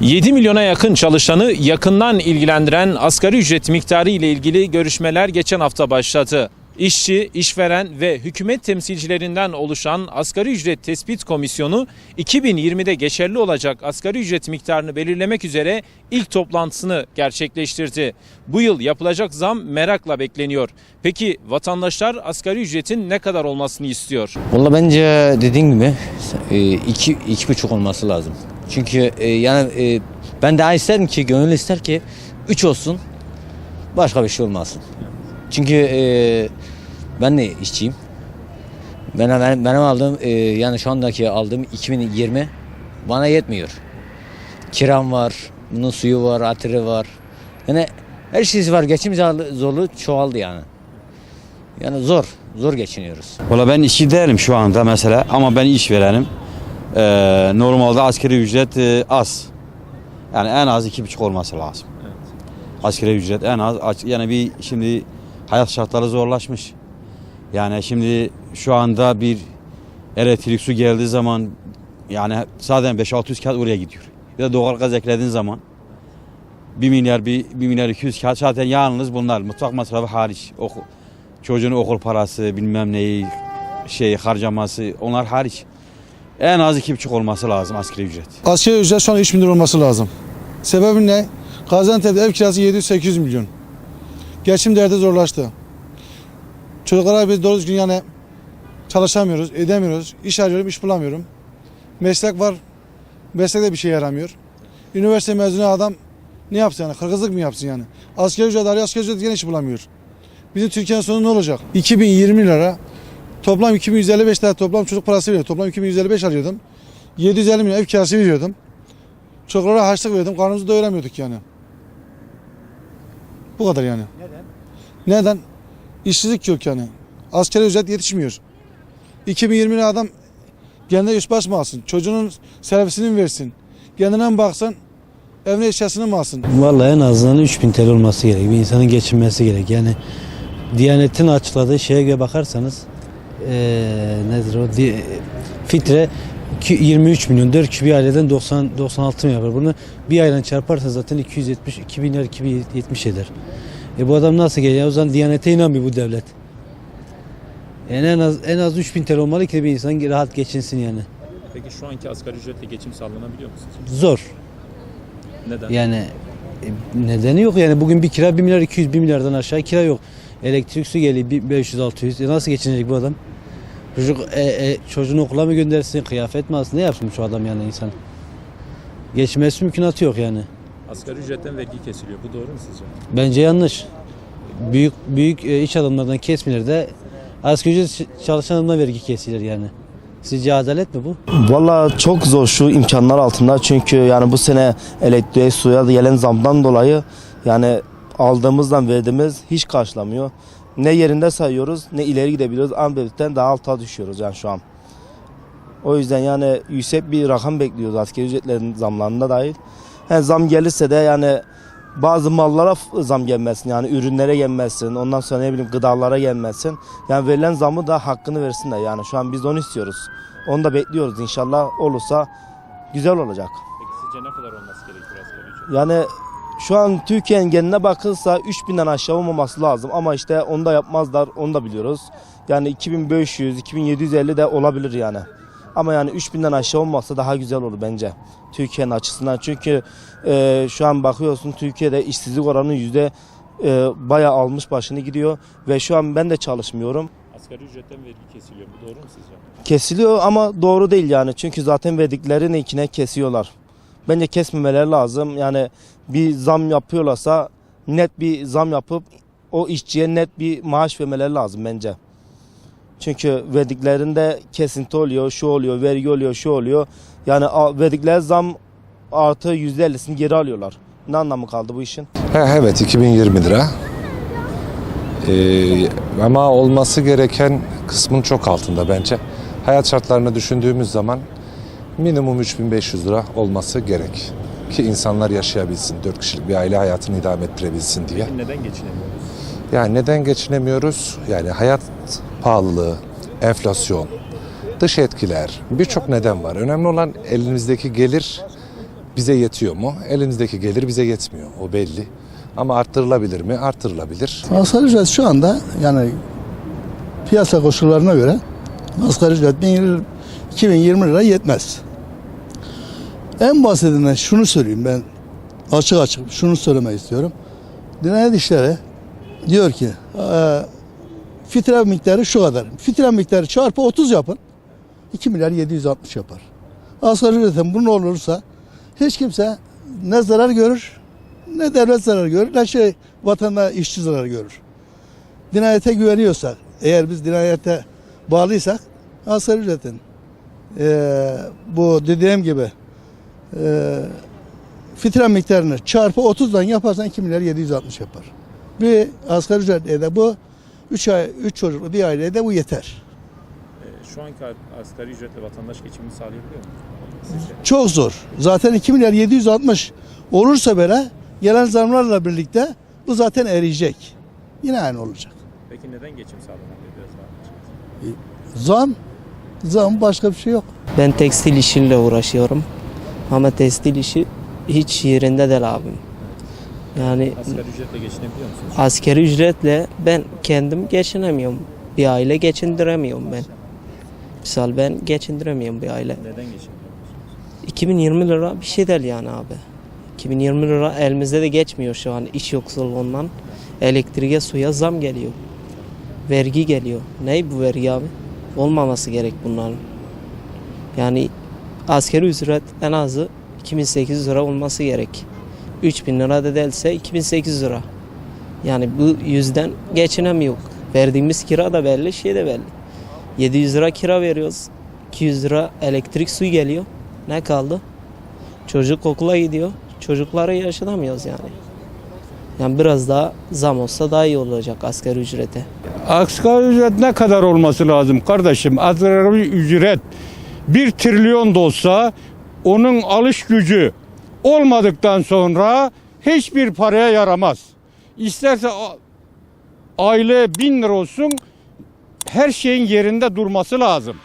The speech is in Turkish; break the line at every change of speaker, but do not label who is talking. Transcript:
7 milyona yakın çalışanı yakından ilgilendiren asgari ücret miktarı ile ilgili görüşmeler geçen hafta başladı. İşçi, işveren ve hükümet temsilcilerinden oluşan Asgari Ücret Tespit Komisyonu 2020'de geçerli olacak asgari ücret miktarını belirlemek üzere ilk toplantısını gerçekleştirdi. Bu yıl yapılacak zam merakla bekleniyor. Peki vatandaşlar asgari ücretin ne kadar olmasını istiyor?
Vallahi bence dediğim gibi 2,5 olması lazım. Çünkü ben daha isterim ki, gönül ister ki 3 olsun, başka bir şey olmasın. Çünkü ben de işçiyim. Benim aldığım yani şu andaki aldığım 2020 bana yetmiyor. Kiram var, bunun suyu var, atırı var. Yani her şeysi var. Geçim zorluğu çoğaldı yani. Yani zor geçiniyoruz.
Valla ben işçi değilim şu anda mesela ama ben işverenim. Normalde asgari ücret az. Yani en az 2,5 olması lazım. Evet. Asgari ücret en az. Yani şimdi hayat şartları zorlaşmış. Yani şimdi şu anda bir elektrik su geldiği zaman yani zaten 500-600 kağıt oraya gidiyor. Ya da doğalgaz eklediğin zaman 1 milyar 200 kağıt zaten yalnız bunlar. Mutfak masrafı hariç. Çocuğun okul parası, bilmem neyi, harcaması, onlar hariç. En az 2,5 olması lazım asgari ücret.
Asgari ücret şu an 3 bin lira olması lazım. Sebebi ne? Gaziantep'te ev kirası 700-800 milyon. Geçim derdi zorlaştı. Çocuklara biz doğru düzgün yani çalışamıyoruz, edemiyoruz. İş arıyorum, iş bulamıyorum. Meslek var, meslekte bir şey yaramıyor. Üniversite mezunu adam ne yapsın yani? Kırgızlık mı yapsın yani? Asgari ücret arıyor, asgari ücret yine iş bulamıyor. Bizim Türkiye'nin sonu ne olacak? 2020 lira, toplam 2155 lira toplam çocuk parası veriyor. Toplam 2155 alıyordum. 750 milyon ev kirası veriyordum. Çocuklara harçlık veriyordum, karnımızı doyuramıyorduk yani. Bu kadar yani. Neden? İşsizlik yok yani. Asgari ücret yetişmiyor. 2020'de adam kendine üst baş mı alsın? Çocuğunun servisini mi versin? Kendine mi baksın? Evine eşyasını mı alsın?
Vallahi en azından 3.000 TL olması gerek. Bir insanın geçinmesi gerek. Yani Diyanet'in açıkladığı şeye göre bakarsanız nedir o? Fitre 23 milyon 4 kişi bir aileden 96 milyon yapar. Bunu bir aydan çarparsa zaten 2 milyar 270 eder. Bu adam nasıl gelecek? O zaman Diyanet'e inanmıyor bu devlet. Yani en az 3.000 TL olmalı ki bir insan rahat geçinsin yani.
Peki şu anki asgari ücretle geçim sağlanabiliyor mu sizce?
Zor.
Neden?
Yani nedeni yok yani bugün bir kira 1 milyar 200 1 milyardan aşağı kira yok. Elektrik su geliyor 500-600. Nasıl geçinecek bu adam? Çocuğunu okula mı göndersin, kıyafet mi alsın, ne yapsın şu adam yani insan? Geçmesi mümkünatı yok yani.
Asgari ücretten vergi kesiliyor. Bu doğru mu sizce?
Bence yanlış. Büyük iş adamlarından kesmilir de asgari ücret çalışan adamdan vergi kesilir yani. Sizce adalet mi bu?
Vallahi çok zor şu imkanlar altında çünkü yani bu sene elektriğe, suya da gelen zamdan dolayı yani aldığımızdan verdiğimiz hiç karşılamıyor. Ne yerinde sayıyoruz ne ileri gidebiliyoruz. Anadolu'dan daha alta düşüyoruz yani şu an. O yüzden yani yüksek bir rakam bekliyoruz asgari ücretlerin zamlarında dahil. Yani zam gelirse de yani bazı mallara zam gelmesin yani ürünlere gelmesin. Ondan sonra ne bileyim gıdalara gelmesin. Yani verilen zamı da hakkını versin de yani şu an biz onu istiyoruz. Onu da bekliyoruz inşallah olursa güzel olacak.
Peki sizce ne kadar olması gerekiyor asgari ücret?
Yani şu an Türkiye'nin geneline bakılsa 3.000'den aşağı olmaması lazım ama işte onu da yapmazlar, onu da biliyoruz. Yani 2500, 2750 de olabilir yani. Ama yani 3.000'den aşağı olmazsa daha güzel olur bence Türkiye'nin açısından. Çünkü şu an bakıyorsun Türkiye'de işsizlik oranı bayağı almış başını gidiyor. Ve şu an ben de çalışmıyorum.
Asgari ücretten vergi kesiliyor. Bu doğru mu sizce?
Kesiliyor ama doğru değil yani. Çünkü zaten verdiklerinin içine kesiyorlar. Bence kesmemeleri lazım. Yani bir zam yapıyorlarsa net bir zam yapıp o işçiye net bir maaş vermeleri lazım bence. Çünkü verdiklerinde kesinti oluyor, şu oluyor, vergi oluyor, şu oluyor. Yani verdikleri zam artı %50'sini geri alıyorlar. Ne anlamı kaldı bu işin?
Evet 2020 lira. Ama olması gereken kısmın çok altında bence. Hayat şartlarını düşündüğümüz zaman minimum 3.500 lira olması gerek. Ki insanlar yaşayabilsin, 4 kişilik bir aile hayatını idame ettirebilsin diye.
Neden geçinemiyoruz?
Yani neden geçinemiyoruz? Yani hayat pahalılığı, enflasyon, dış etkiler, birçok neden var. Önemli olan elinizdeki gelir Bize yetiyor mu? Elimizdeki gelir bize yetmiyor. O belli. Ama arttırılabilir mi? Arttırılabilir.
Asgari ücret şu anda yani piyasa koşullarına göre asgari ücret 2020 lira yetmez. En basitinden şunu söyleyeyim, ben açık şunu söylemek istiyorum. Diyanet İşleri diyor ki fitre miktarı şu kadar. Fitre miktarı çarpı 30 yapın. 2 milyar 760 yapar. Asgari ücretin bunun olursa hiç kimse ne zarar görür, ne devlet zarar görür, ne vatandaş, işçi zarar görür. Dinayete güveniyorsak, eğer biz dinayete bağlıysak, asgari ücretin bu dediğim gibi fitre miktarını çarpı 30'dan yaparsan 2 milyar 760 yapar. Bir asgari ücretle de bu 3 çocuklu bir aileye de bu yeter.
Şu anki asgari ücretle vatandaş geçimini sağlayabiliyor mu?
Çok zor. Zaten 2 milyar 760 olursa böyle gelen zamlarla birlikte bu zaten eriyecek. Yine aynı olacak.
Peki neden geçim sağlanamıyor? Biraz daha açıklayın.
Zam başka bir şey yok.
Ben tekstil işiyle uğraşıyorum. Ama tekstil işi hiç yerinde değil abim. Yani
Asgari ücretle geçinebiliyor musunuz?
asgari ücretle ben kendim geçinemiyorum. Bir aile geçindiremiyorum ben. Misal ben geçindiremiyorum bir aile.
Neden geçinemiyorsunuz?
2020 lira bir şey değil yani abi. 2020 lira elimizde de geçmiyor şu an iş yoksulluğundan. Elektriğe, suya zam geliyor. Vergi geliyor. Ney bu vergi abi? Olmaması gerek bunların. Yani asgari ücret en azı 2800 lira olması gerek. 3000 lira da değilse 2800 lira. Yani bu yüzden geçinemiyor. Verdiğimiz kira da belli, şey de belli. 700 lira kira veriyoruz. 200 lira elektrik suyu geliyor. Ne kaldı? Çocuk okula gidiyor. Çocukları yaşatamıyoruz yani. Yani biraz daha zam olsa daha iyi olacak asgari ücrete.
Asgari ücret ne kadar olması lazım kardeşim? Asgari ücret 1 trilyon da olsa onun alış gücü olmadıktan sonra hiçbir paraya yaramaz. İsterse aile 1000 lira olsun, her şeyin yerinde durması lazım.